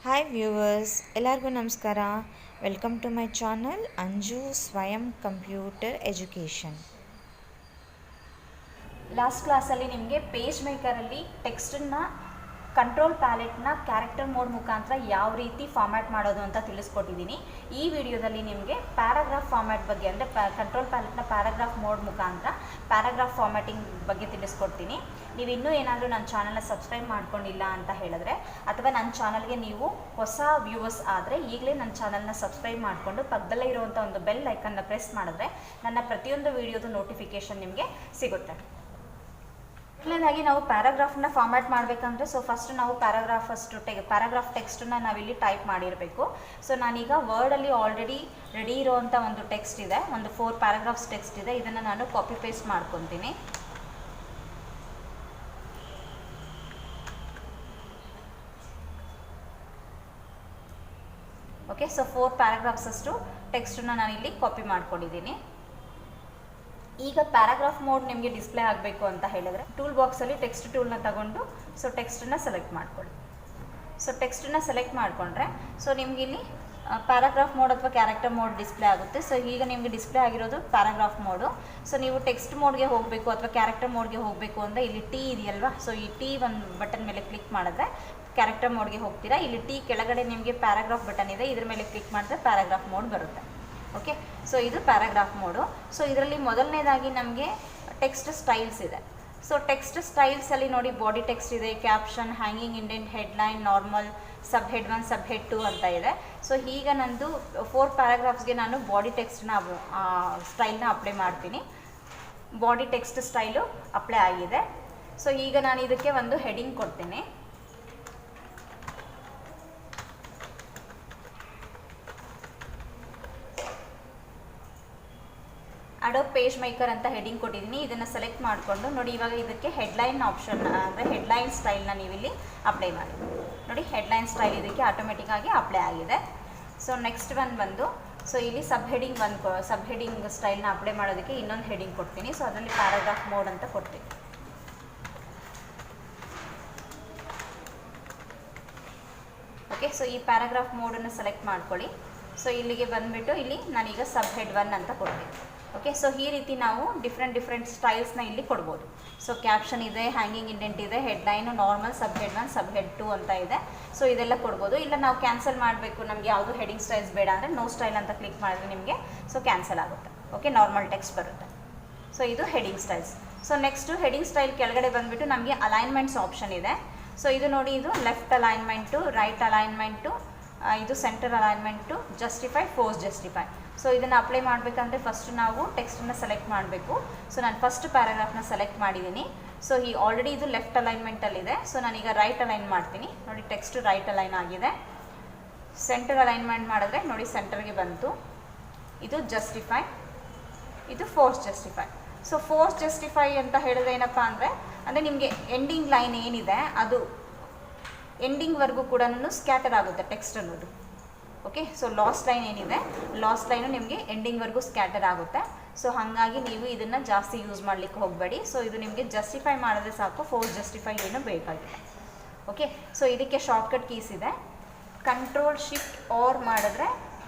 Hi viewers, ಎಲ್ಲರಿಗೂ ನಮಸ್ಕಾರ. Welcome to my channel Anju Swayam computer education. Last ಕ್ಲಾಸಲ್ಲಿ ನಿಮಗೆ ಪೇಜ್ ಮೇಕರಲ್ಲಿ ಟೆಕ್ಸ್ಟನ್ನು ಕಂಟ್ರೋಲ್ ಪ್ಯಾಲೆಟ್ನ ಕ್ಯಾರೆಕ್ಟರ್ ಮೋಡ್ ಮುಖಾಂತರ ಯಾವ ರೀತಿ ಫಾರ್ಮ್ಯಾಟ್ ಮಾಡೋದು ಅಂತ ತಿಳಿಸ್ಕೊಟ್ಟಿದ್ದೀನಿ. ಈ ವಿಡಿಯೋದಲ್ಲಿ ನಿಮಗೆ ಪ್ಯಾರಾಗ್ರಾಫ್ ಫಾರ್ಮ್ಯಾಟ್ ಬಗ್ಗೆ ಅಂದರೆ ಕಂಟ್ರೋಲ್ ಪ್ಯಾಲೆಟ್ನ ಪ್ಯಾರಾಗ್ರಾಫ್ ಮೋಡ್ ಮುಖಾಂತರ ಪ್ಯಾರಾಗ್ರಾಫ್ ಫಾರ್ಮ್ಯಾಟಿಂಗ್ ಬಗ್ಗೆ ತಿಳಿಸ್ಕೊಡ್ತೀನಿ. ನೀವು ಇನ್ನೂ ಏನಾದರೂ ನನ್ನ ಚಾನಲ್ನ ಸಬ್ಸ್ಕ್ರೈಬ್ ಮಾಡ್ಕೊಂಡಿಲ್ಲ ಅಂತ ಹೇಳಿದ್ರೆ ಅಥವಾ ನನ್ನ ಚಾನಲ್ಗೆ ನೀವು ಹೊಸ ವ್ಯೂವರ್ಸ್ ಆದರೆ ಈಗಲೇ ನನ್ನ ಚಾನಲ್ನ ಸಬ್ಸ್ಕ್ರೈಬ್ ಮಾಡಿಕೊಂಡು ಪಕ್ಕದಲ್ಲೇ ಇರುವಂಥ ಒಂದು ಬೆಲ್ ಐಕನ್ನ ಪ್ರೆಸ್ ಮಾಡಿದ್ರೆ ನನ್ನ ಪ್ರತಿಯೊಂದು ವಿಡಿಯೋದು ನೋಟಿಫಿಕೇಷನ್ ನಿಮಗೆ ಸಿಗುತ್ತೆ. ಮೊದಲನೇದಾಗಿ ನಾವು ಪ್ಯಾರಾಗ್ರಾಫ್ನ ಫಾರ್ಮ್ಯಾಟ್ ಮಾಡಬೇಕಂದ್ರೆ ಫಸ್ಟ್ ನಾವು ಪ್ಯಾರಾಗ್ರಾಫ್ ಟೆಕ್ಸ್ಟನ್ನು ನಾವಿಲ್ಲಿ ಟೈಪ್ ಮಾಡಿರಬೇಕು. ನಾನೀಗ ವರ್ಡಲ್ಲಿ ಆಲ್ರೆಡಿ ರೆಡಿ ಇರೋವಂಥ ಒಂದು ಟೆಕ್ಸ್ಟ್ ಇದೆ, ಒಂದು 4 ಪ್ಯಾರಾಗ್ರಾಫ್ಸ್ ಟೆಕ್ಸ್ಟ್ ಇದೆ. ಇದನ್ನು ನಾನು ಕಾಪಿ ಪೇಸ್ಟ್ ಮಾಡ್ಕೊತೀನಿ. ಓಕೆ, 4 ಪ್ಯಾರಾಗ್ರಾಫ್ಸ್ ಅಷ್ಟು ಟೆಕ್ಸ್ಟನ್ನು ನಾನಿಲ್ಲಿ ಕಾಪಿ ಮಾಡ್ಕೊಂಡಿದ್ದೀನಿ. ಈಗ ಪ್ಯಾರಾಗ್ರಾಫ್ ಮೋಡ್ ನಿಮಗೆ ಡಿಸ್ಪ್ಲೇ ಆಗಬೇಕು ಅಂತ ಹೇಳಿದ್ರೆ ಟೂಲ್ ಬಾಕ್ಸಲ್ಲಿ ಟೆಕ್ಸ್ಟ್ ಟೂಲ್ನ ತಗೊಂಡು ಟೆಕ್ಸ್ಟನ್ನು ಸೆಲೆಕ್ಟ್ ಮಾಡ್ಕೊಳ್ಳಿ. ಟೆಕ್ಸ್ಟನ್ನು ಸೆಲೆಕ್ಟ್ ಮಾಡಿಕೊಂಡ್ರೆ ನಿಮ್ಗೆ ಇಲ್ಲಿ ಪ್ಯಾರಾಗ್ರಾಫ್ ಮೋಡ್ ಅಥವಾ ಕ್ಯಾರೆಕ್ಟರ್ ಮೋಡ್ ಡಿಸ್ಪ್ಲೇ ಆಗುತ್ತೆ. ಈಗ ನಿಮಗೆ ಡಿಸ್ಪ್ಲೇ ಆಗಿರೋದು ಪ್ಯಾರಾಗ್ರಾಫ್ ಮೋಡು. ನೀವು ಟೆಕ್ಸ್ಟ್ ಮೋಡ್ಗೆ ಹೋಗಬೇಕು ಅಥವಾ ಕ್ಯಾರೆಕ್ಟರ್ ಮೋಡ್ಗೆ ಹೋಗಬೇಕು ಅಂದರೆ ಇಲ್ಲಿ ಟಿ ಇದೆಯಲ್ವಾ, ಈ ಟಿ ಒಂದು ಬಟನ್ ಮೇಲೆ ಕ್ಲಿಕ್ ಮಾಡಿದ್ರೆ ಕ್ಯಾರೆಕ್ಟರ್ ಮೋಡ್ಗೆ ಹೋಗ್ತೀರಾ. ಇಲ್ಲಿ ಟಿ ಕೆಳಗಡೆ ನಿಮಗೆ ಪ್ಯಾರಾಗ್ರಾಫ್ ಬಟನ್ ಇದೆ, ಇದ್ರ ಮೇಲೆ ಕ್ಲಿಕ್ ಮಾಡಿದ್ರೆ ಪ್ಯಾರಾಗ್ರಾಫ್ ಮೋಡ್ ಬರುತ್ತೆ. ಓಕೆ, ಇದು ಪ್ಯಾರಾಗ್ರಾಫ್ ಮೋಡು. ಇದರಲ್ಲಿ ಮೊದಲನೇದಾಗಿ ನಮಗೆ ಟೆಕ್ಸ್ಟ್ ಸ್ಟೈಲ್ಸ್ ಇದೆ. ಟೆಕ್ಸ್ಟ್ ಸ್ಟೈಲ್ಸಲ್ಲಿ ನೋಡಿ, ಬಾಡಿ ಟೆಕ್ಸ್ಟ್ ಇದೆ, caption, hanging indent, headline, normal, sub head 1, sub head 2 ಅಂತ ಇದೆ. ಈಗ ನಂದು 4 ಪ್ಯಾರಾಗ್ರಾಫ್ಸ್ಗೆ ನಾನು ಬಾಡಿ ಟೆಕ್ಸ್ಟ್ನ ಸ್ಟೈಲ್ನ ಅಪ್ಲೈ ಮಾಡ್ತೀನಿ. ಬಾಡಿ ಟೆಕ್ಸ್ಟ್ ಸ್ಟೈಲು ಅಪ್ಲೈ ಆಗಿದೆ. ಈಗ ನಾನು ಇದಕ್ಕೆ ಒಂದು ಹೆಡಿಂಗ್ ಕೊಡ್ತೀನಿ. ಅಡೋಬ್ ಪೇಜ್ ಮೇಕರ್ ಅಂತ ಹೆಡಿಂಗ್ ಕೊಟ್ಟಿದ್ದೀನಿ. ಇದನ್ನು ಸೆಲೆಕ್ಟ್ ಮಾಡಿಕೊಂಡು ನೋಡಿ, ಇವಾಗ ಇದಕ್ಕೆ ಹೆಡ್ಲೈನ್ ಆಪ್ಷನ್ ಅಂದರೆ ಹೆಡ್ಲೈನ್ ಸ್ಟೈಲ್ನ ನೀವಿಲ್ಲಿ ಅಪ್ಲೈ ಮಾಡಿ. ನೋಡಿ, ಹೆಡ್ಲೈನ್ ಸ್ಟೈಲ್ ಇದಕ್ಕೆ ಆಟೋಮೆಟಿಕ್ಕಾಗಿ ಅಪ್ಲೈ ಆಗಿದೆ. ನೆಕ್ಸ್ಟ್ ಬಂದು ಇಲ್ಲಿ ಸಬ್ ಹೆಡಿಂಗ್ ಸ್ಟೈಲ್ನ ಅಪ್ಲೈ ಮಾಡೋದಕ್ಕೆ ಇನ್ನೊಂದು ಹೆಡಿಂಗ್ ಕೊಡ್ತೀನಿ. ಅದರಲ್ಲಿ ಪ್ಯಾರಾಗ್ರಾಫ್ ಮೋಡ್ ಅಂತ ಕೊಡ್ತೀನಿ. ಓಕೆ, ಈ ಪ್ಯಾರಾಗ್ರಾಫ್ ಮೋಡನ್ನು ಸೆಲೆಕ್ಟ್ ಮಾಡ್ಕೊಳ್ಳಿ. ಇಲ್ಲಿಗೆ ಬಂದುಬಿಟ್ಟು ಇಲ್ಲಿ ನಾನೀಗ ಸಬ್ ಹೆಡ್ 1 ಅಂತ ಕೊಡ್ತೀನಿ. ಓಕೆ, ಈ ರೀತಿ ನಾವು ಡಿಫ್ರೆಂಟ್ ಸ್ಟೈಲ್ಸ್ನ ಇಲ್ಲಿ ಕೊಡ್ಬೋದು. ಕ್ಯಾಪ್ಷನ್ ಇದೆ, ಹ್ಯಾಂಗಿಂಗ್ ಇಂಡೆಂಟ್ ಇದೆ, headline, normal, sub head 1, sub head 2 ಅಂತ ಇದೆ. ಇದೆಲ್ಲ ಕೊಡ್ಬೋದು. ಇಲ್ಲ ನಾವು ಕ್ಯಾನ್ಸಲ್ ಮಾಡಬೇಕು, ನಮಗೆ ಯಾವುದು ಹೆಡಿಂಗ್ ಸ್ಟೈಲ್ಸ್ ಬೇಡ ಅಂದರೆ ನೋ ಸ್ಟೈಲ್ ಅಂತ ಕ್ಲಿಕ್ ಮಾಡಿದ್ರೆ ನಿಮಗೆ ಕ್ಯಾನ್ಸಲ್ ಆಗುತ್ತೆ. ಓಕೆ, ನಾರ್ಮಲ್ ಟೆಕ್ಸ್ಟ್ ಬರುತ್ತೆ. ಇದು heading styles. Next heading style ಕೆಳಗಡೆ ಬಂದುಬಿಟ್ಟು ನಮಗೆ ಅಲೈನ್ಮೆಂಟ್ಸ್ ಆಪ್ಷನ್ ಇದೆ. ಇದು ನೋಡಿ, ಇದು ಲೆಫ್ಟ್ ಅಲೈನ್ಮೆಂಟು, ರೈಟ್ ಅಲೈನ್ಮೆಂಟು, ಇದು centre alignment, justify, force justify. ಇದನ್ನು ಅಪ್ಲೈ ಮಾಡಬೇಕಂದ್ರೆ ಫಸ್ಟ್ ನಾವು ಟೆಕ್ಸ್ಟನ್ನು ಸೆಲೆಕ್ಟ್ ಮಾಡಬೇಕು. ನಾನು ಫಸ್ಟ್ ಪ್ಯಾರಾಗ್ರಾಫ್ನ ಸೆಲೆಕ್ಟ್ ಮಾಡಿದ್ದೀನಿ. ಆಲ್ರೆಡಿ ಇದು ಲೆಫ್ಟ್ ಅಲೈನ್ಮೆಂಟಲ್ಲಿದೆ. ನಾನೀಗ ರೈಟ್ ಅಲೈನ್ ಮಾಡ್ತೀನಿ. ನೋಡಿ, ಟೆಕ್ಸ್ಟ್ ರೈಟ್ ಅಲೈನ್ ಆಗಿದೆ. ಸೆಂಟರ್ ಅಲೈನ್ಮೆಂಟ್ ಮಾಡಿದ್ರೆ ನೋಡಿ ಸೆಂಟರ್ಗೆ ಬಂತು. ಇದು ಜಸ್ಟಿಫೈ, ಇದು ಫೋರ್ಸ್ ಜಸ್ಟಿಫೈ. ಫೋರ್ಸ್ ಜಸ್ಟಿಫೈ ಅಂತ ಹೇಳಿದ್ರೆ ಏನಪ್ಪ ಅಂದರೆ ನಿಮಗೆ ಎಂಡಿಂಗ್ ಲೈನ್ ಏನಿದೆ ಅದು ಎಂಡಿಂಗ್ವರೆಗೂ ಕೂಡ ಸ್ಕ್ಯಾಟರ್ ಆಗುತ್ತೆ ಟೆಕ್ಸ್ಟ್ ಅನ್ನೋದು. ಓಕೆ, ಲಾಸ್ಟ್ ಲೈನ್ ಏನಿದೆ, ಲಾಸ್ಟ್ ಲೈನು ನಿಮಗೆ ಎಂಡಿಂಗ್ವರೆಗೂ ಸ್ಕ್ಯಾಟರ್ ಆಗುತ್ತೆ. ಹಾಗಾಗಿ ನೀವು ಇದನ್ನು ಜಾಸ್ತಿ ಯೂಸ್ ಮಾಡಲಿಕ್ಕೆ ಹೋಗಬೇಡಿ. ಇದು ನಿಮಗೆ ಜಸ್ಟಿಫೈ ಮಾಡಿದ್ರೆ ಸಾಕು, ಫೋರ್ಸ್ ಜಸ್ಟಿಫೈ ಏನು ಬೇಕಾಗಿಲ್ಲ. ಓಕೆ, ಇದಕ್ಕೆ ಶಾರ್ಟ್ಕಟ್ ಕೀಸ್ ಇದೆ. ಕಂಟ್ರೋಲ್ ಶಿಫ್ಟ್ ಆರ್ ಮಾಡಿದ್ರೆ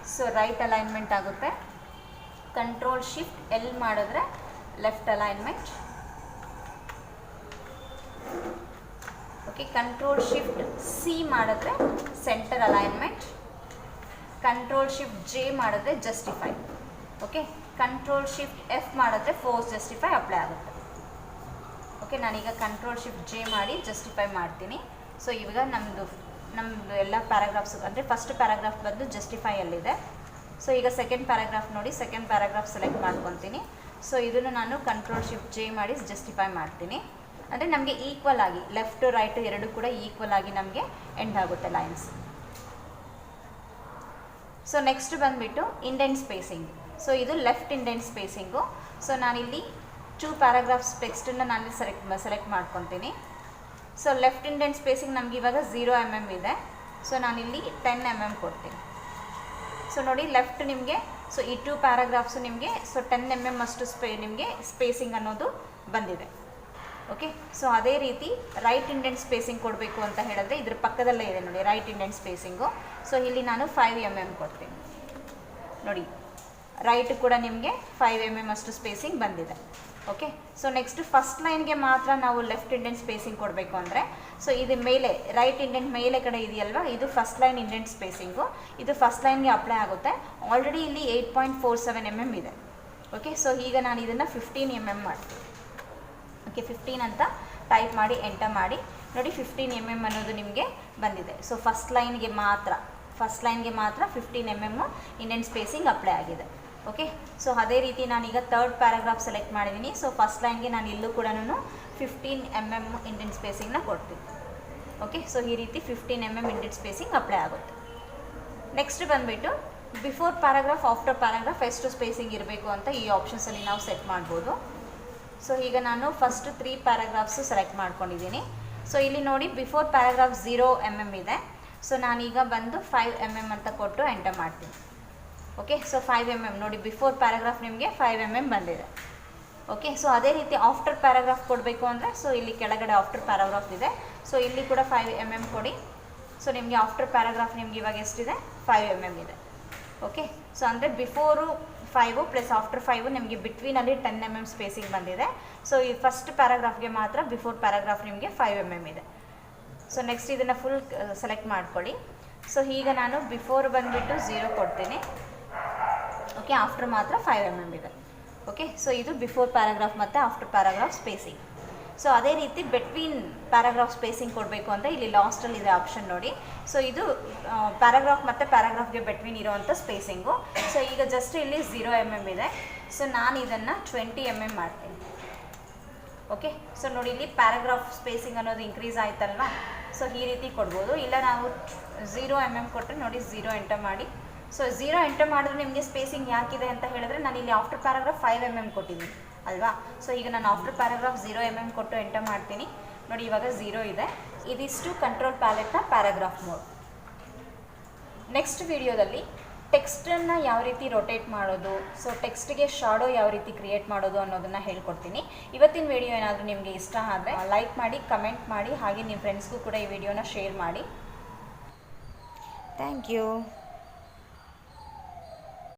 ರೈಟ್ ಅಲೈನ್ಮೆಂಟ್ ಆಗುತ್ತೆ. ಕಂಟ್ರೋಲ್ ಶಿಫ್ಟ್ ಎಲ್ ಮಾಡಿದ್ರೆ left alignment. Okay, control shift C ಮಾಡಿದ್ರೆ centre alignment. Control shift J ಮಾಡಿದ್ರೆ justify. Okay, control shift F ಮಾಡಿದ್ರೆ ಫೋರ್ಸ್ ಜಸ್ಟಿಫೈ ಅಪ್ಲೈ ಆಗುತ್ತೆ. ಓಕೆ, ನಾನೀಗ ಕಂಟ್ರೋಲ್ ಶಿಫ್ಟ್ ಜೆ ಮಾಡಿ justify ಮಾಡ್ತೀನಿ. ಇವಾಗ ನಮ್ಮದು ಎಲ್ಲ ಪ್ಯಾರಾಗ್ರಾಫ್ಸ್ ಅಂದರೆ ಫಸ್ಟ್ ಪ್ಯಾರಾಗ್ರಾಫ್ ಬಂದು ಜಸ್ಟಿಫೈಯಲ್ಲಿದೆ. ಈಗ ಸೆಕೆಂಡ್ ಪ್ಯಾರಾಗ್ರಾಫ್ ನೋಡಿ, ಸೆಕೆಂಡ್ ಪ್ಯಾರಾಗ್ರಾಫ್ ಸೆಲೆಕ್ಟ್ ಮಾಡ್ಕೊತೀನಿ. ಇದನ್ನು ನಾನು ಕಂಟ್ರೋಲ್ ಶಿಫ್ಟ್ ಜೆ ಮಾಡಿ ಜಸ್ಟಿಫೈ ಮಾಡ್ತೀನಿ. ಅಂದರೆ ನಮಗೆ ಈಕ್ವಲ್ ಆಗಿ ಲೆಫ್ಟ್ ರೈಟ್ ಎರಡು ಕೂಡ ಈಕ್ವಲ್ ಆಗಿ ನಮಗೆ ಎಂಡ್ ಆಗುತ್ತೆ ಲೈನ್ಸ್. ನೆಕ್ಸ್ಟ್ ಬಂದುಬಿಟ್ಟು ಇಂಡೆಂಟ್ ಸ್ಪೇಸಿಂಗ್. ಇದು ಲೆಫ್ಟ್ ಇಂಡೆಂಟ್ ಸ್ಪೇಸಿಂಗು. ನಾನಿಲ್ಲಿ 2 ಪ್ಯಾರಾಗ್ರಾಫ್ಸ್ ಟೆಕ್ಸ್ಟನ್ನು ನಾನು ಸೆಲೆಕ್ಟ್ ಮಾಡ್ಕೊತೀನಿ. ಲೆಫ್ಟ್ ಇಂಡೆಂಟ್ ಸ್ಪೇಸಿಂಗ್ ನಮ್ಗೆ ಇವಾಗ 0 mm ಇದೆ. ನಾನಿಲ್ಲಿ 10 mm ಕೊಡ್ತೀನಿ. ನೋಡಿ, ಲೆಫ್ಟ್ ನಿಮಗೆ ಈ 2 ಪ್ಯಾರಾಗ್ರಾಫ್ಸು ನಿಮಗೆ 10 mm ಅಷ್ಟು ನಿಮಗೆ ಸ್ಪೇಸಿಂಗ್ ಅನ್ನೋದು ಬಂದಿದೆ. ಓಕೆ, ಸೊ ಅದೇ ರೀತಿ ರೈಟ್ ಇಂಡೆಂಟ್ ಸ್ಪೇಸಿಂಗ್ ಕೊಡಬೇಕು ಅಂತ ಹೇಳಿದ್ರೆ ಇದ್ರ ಪಕ್ಕದಲ್ಲೇ ಇದೆ ನೋಡಿ ರೈಟ್ ಇಂಡೆಂಟ್ ಸ್ಪೇಸಿಂಗು. ಸೊ ಇಲ್ಲಿ ನಾನು 5 mm ಕೊಡ್ತೀನಿ ನೋಡಿ, ರೈಟ್ ಕೂಡ ನಿಮಗೆ 5 mm ಅಷ್ಟು ಸ್ಪೇಸಿಂಗ್ ಬಂದಿದೆ. ಓಕೆ, ಸೊ ನೆಕ್ಸ್ಟ್ ಫಸ್ಟ್ ಲೈನ್ಗೆ ಮಾತ್ರ ನಾವು ಲೆಫ್ಟ್ ಇಂಡೆಂಟ್ ಸ್ಪೇಸಿಂಗ್ ಕೊಡಬೇಕು ಅಂದರೆ, ಸೊ ಇದು ಮೇಲೆ ರೈಟ್ ಇಂಡೆಂಟ್ ಮೇಲೆ ಕಡೆ ಇದೆಯಲ್ವಾ, ಇದು ಫಸ್ಟ್ ಲೈನ್ ಇಂಡೆಂಟ್ ಸ್ಪೇಸಿಂಗು, ಇದು ಫಸ್ಟ್ ಲೈನ್ಗೆ ಅಪ್ಲೈ ಆಗುತ್ತೆ. ಆಲ್ರೆಡಿ ಇಲ್ಲಿ 8.47 mm ಇದೆ. ಓಕೆ, ಸೊ ಈಗ ನಾನು ಇದನ್ನು 15 mm ಮಾಡ್ತೀನಿ. ಓಕೆ, 15 ಅಂತ ಟೈಪ್ ಮಾಡಿ ಎಂಟರ್ ಮಾಡಿ ನೋಡಿ, 15 mm ಅನ್ನೋದು ನಿಮಗೆ ಬಂದಿದೆ. ಸೊ ಫಸ್ಟ್ ಲೈನ್ಗೆ ಮಾತ್ರ 15 mm ಇಂಡೆಂಟ್ ಸ್ಪೇಸಿಂಗ್ ಅಪ್ಲೈ ಆಗಿದೆ. ಓಕೆ, ಸೊ ಅದೇ ರೀತಿ ನಾನೀಗ ಥರ್ಡ್ ಪ್ಯಾರಾಗ್ರಾಫ್ ಸೆಲೆಕ್ಟ್ ಮಾಡಿದ್ದೀನಿ. ಸೊ ಫಸ್ಟ್ ಲೈನ್ಗೆ ನಾನು ಇಲ್ಲೂ ಕೂಡ 15 mm ಇಂಡೆಂಟ್ ಸ್ಪೇಸಿಂಗ್ನ ಕೊಡ್ತೀನಿ. ಓಕೆ, ಸೊ ಈ ರೀತಿ 15 mm ಇಂಡೆಂಟ್ ಸ್ಪೇಸಿಂಗ್ ಅಪ್ಲೈ ಆಗುತ್ತೆ. ನೆಕ್ಸ್ಟ್ ಬಂದುಬಿಟ್ಟು ಬಿಫೋರ್ ಪ್ಯಾರಾಗ್ರಾಫ್ ಆಫ್ಟರ್ ಪ್ಯಾರಾಗ್ರಾಫ್ ಎಷ್ಟು ಸ್ಪೇಸಿಂಗ್ ಇರಬೇಕು ಅಂತ ಈ ಆಪ್ಷನ್ಸಲ್ಲಿ ನಾವು ಸೆಟ್ ಮಾಡ್ಬೋದು. ಸೊ ಈಗ ನಾನು ಫಸ್ಟ್ 3 ಪ್ಯಾರಾಗ್ರಾಫ್ಸು ಸೆಲೆಕ್ಟ್ ಮಾಡ್ಕೊಂಡಿದ್ದೀನಿ. ಸೊ ಇಲ್ಲಿ ನೋಡಿ ಬಿಫೋರ್ ಪ್ಯಾರಾಗ್ರಾಫ್ 0 mm ಇದೆ. ಸೊ ನಾನೀಗ ಬಂದು 5 mm ಅಂತ ಕೊಟ್ಟು ಎಂಟರ್ ಮಾಡ್ತೀನಿ. ಓಕೆ, ಸೊ 5 mm ನೋಡಿ, ಬಿಫೋರ್ ಪ್ಯಾರಾಗ್ರಾಫ್ ನಿಮಗೆ 5 mm ಬಂದಿದೆ. ಓಕೆ, ಸೊ ಅದೇ ರೀತಿ ಆಫ್ಟರ್ ಪ್ಯಾರಾಗ್ರಾಫ್ ಕೊಡಬೇಕು ಅಂದರೆ, ಸೊ ಇಲ್ಲಿ ಕೆಳಗಡೆ ಆಫ್ಟರ್ ಪ್ಯಾರಾಗ್ರಾಫ್ ಇದೆ. ಸೊ ಇಲ್ಲಿ ಕೂಡ 5 mm ಕೊಡಿ. ಸೊ ನಿಮಗೆ ಆಫ್ಟರ್ ಪ್ಯಾರಾಗ್ರಾಫ್ ನಿಮ್ಗೆ ಇವಾಗ ಎಷ್ಟಿದೆ, 5 mm ಇದೆ. ಓಕೆ, ಸೊ ಅಂದರೆ ಬಿಫೋರು 5 ಪ್ಲಸ್ ಆಫ್ಟರ್ 5 ನಿಮಗೆ ಬಿಟ್ವೀನಲ್ಲಿ 10 mm ಸ್ಪೇಸಿಂಗ್ ಬಂದಿದೆ. ಸೊ ಈ ಫಸ್ಟ್ ಪ್ಯಾರಾಗ್ರಾಫ್ಗೆ ಮಾತ್ರ ಬಿಫೋರ್ ಪ್ಯಾರಾಗ್ರಾಫ್ ನಿಮಗೆ 5 mm ಇದೆ. ಸೊ ನೆಕ್ಸ್ಟ್ ಇದನ್ನು ಫುಲ್ ಸೆಲೆಕ್ಟ್ ಮಾಡ್ಕೊಳ್ಳಿ. ಸೊ ಈಗ ನಾನು ಬಿಫೋರ್ ಬಂದುಬಿಟ್ಟು 0 ಕೊಡ್ತೀನಿ. ಓಕೆ, ಆಫ್ಟರ್ ಮಾತ್ರ 5 mm ಇದೆ. ಓಕೆ, ಸೊ ಇದು ಬಿಫೋರ್ ಪ್ಯಾರಾಗ್ರಾಫ್ ಮತ್ತು ಆಫ್ಟರ್ ಪ್ಯಾರಾಗ್ರಾಫ್ ಸ್ಪೇಸಿಂಗ್. ಸೊ ಅದೇ ರೀತಿ ಬಿಟ್ವೀನ್ ಪ್ಯಾರಾಗ್ರಾಫ್ ಸ್ಪೇಸಿಂಗ್ ಕೊಡಬೇಕು ಅಂತ ಇಲ್ಲಿ ಲಾಸ್ಟಲ್ಲಿ ಇದೆ ಆಪ್ಷನ್ ನೋಡಿ. ಸೊ ಇದು ಪ್ಯಾರಾಗ್ರಾಫ್ ಮತ್ತು ಪ್ಯಾರಾಗ್ರಾಫ್ಗೆ ಬಿಟ್ವೀನ್ ಇರೋವಂಥ ಸ್ಪೇಸಿಂಗು. ಸೊ ಈಗ ಜಸ್ಟ್ ಇಲ್ಲಿ 0 mm ಇದೆ. ಸೊ ನಾನು ಇದನ್ನು 20 mm ಮಾಡ್ತೀನಿ. ಓಕೆ, ಸೊ ನೋಡಿ ಇಲ್ಲಿ ಪ್ಯಾರಾಗ್ರಾಫ್ ಸ್ಪೇಸಿಂಗ್ ಅನ್ನೋದು ಇನ್ಕ್ರೀಸ್ ಆಯ್ತಲ್ವಾ. ಸೊ ಈ ರೀತಿ ಕೊಡ್ಬೋದು. ಇಲ್ಲ ನಾವು 0 mm ಕೊಟ್ಟರೆ ನೋಡಿ 0 ಎಂಟರ್ ಮಾಡಿ. ಸೊ 0 ಎಂಟರ್ ಮಾಡಿದ್ರೆ ನಿಮಗೆ ಸ್ಪೇಸಿಂಗ್ ಯಾಕಿದೆ ಅಂತ ಹೇಳಿದ್ರೆ, ನಾನು ಇಲ್ಲಿ ಆಫ್ಟರ್ ಪ್ಯಾರಾಗ್ರಾಫ್ 5 mm ಕೊಟ್ಟಿದ್ದೀನಿ ಅಲ್ವಾ. ಸೊ ಈಗ ನಾನು ಆಫ್ಟರ್ ಪ್ಯಾರಾಗ್ರಾಫ್ 0 mm ಕೊಟ್ಟು ಎಂಟರ್ ಮಾಡ್ತೀನಿ ನೋಡಿ, ಇವಾಗ 0 ಇದೆ. ಇದಿಷ್ಟು ಕಂಟ್ರೋಲ್ ಪ್ಯಾಲೆಟ್ನ ಪ್ಯಾರಾಗ್ರಾಫ್ ಮೋಡ್. ನೆಕ್ಸ್ಟ್ ವಿಡಿಯೋದಲ್ಲಿ ಟೆಕ್ಸ್ಟನ್ನು ಯಾವ ರೀತಿ ರೊಟೇಟ್ ಮಾಡೋದು, ಸೊ ಟೆಕ್ಸ್ಟ್ಗೆ ಶಾಡೋ ಯಾವ ರೀತಿ ಕ್ರಿಯೇಟ್ ಮಾಡೋದು ಅನ್ನೋದನ್ನು ಹೇಳ್ಕೊಡ್ತೀನಿ. ಇವತ್ತಿನ ವಿಡಿಯೋ ಏನಾದರೂ ನಿಮಗೆ ಇಷ್ಟ ಆದರೆ ಲೈಕ್ ಮಾಡಿ, ಕಮೆಂಟ್ ಮಾಡಿ, ಹಾಗೆ ನಿಮ್ಮ ಫ್ರೆಂಡ್ಸ್ಗೂ ಕೂಡ ಈ ವಿಡಿಯೋನ ಶೇರ್ ಮಾಡಿ. Thank you.